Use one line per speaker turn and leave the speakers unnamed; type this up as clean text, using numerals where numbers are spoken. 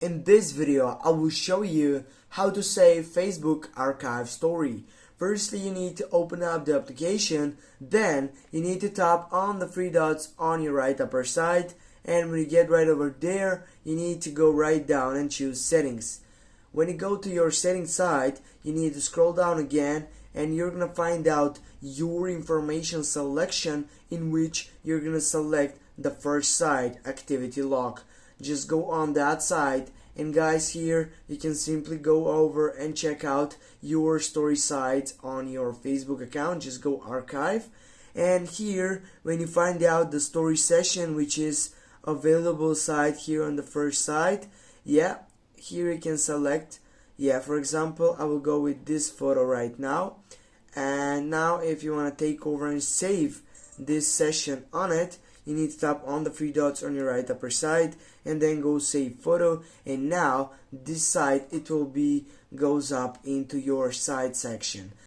In this video, I will show you how to save Facebook archive story. Firstly, you need to open up the application, then you need to tap on the three dots on your right upper side, and when you get right over there, you need to go right down and choose settings. When you go to your settings side, you need to scroll down again and you're gonna find out your information selection, in which you're gonna select the first side, activity log. Just go on that side, and guys, here you can simply go over and check out your story sites on your Facebook account. Just go archive, and here when you find out the story session which is available site here on the first side, here you can select, for example, I will go with this photo right now. And now if you want to take over and save this session on it, you need to tap on the three dots on your right upper side and then go save photo, and now this site, it will be goes up into your site section.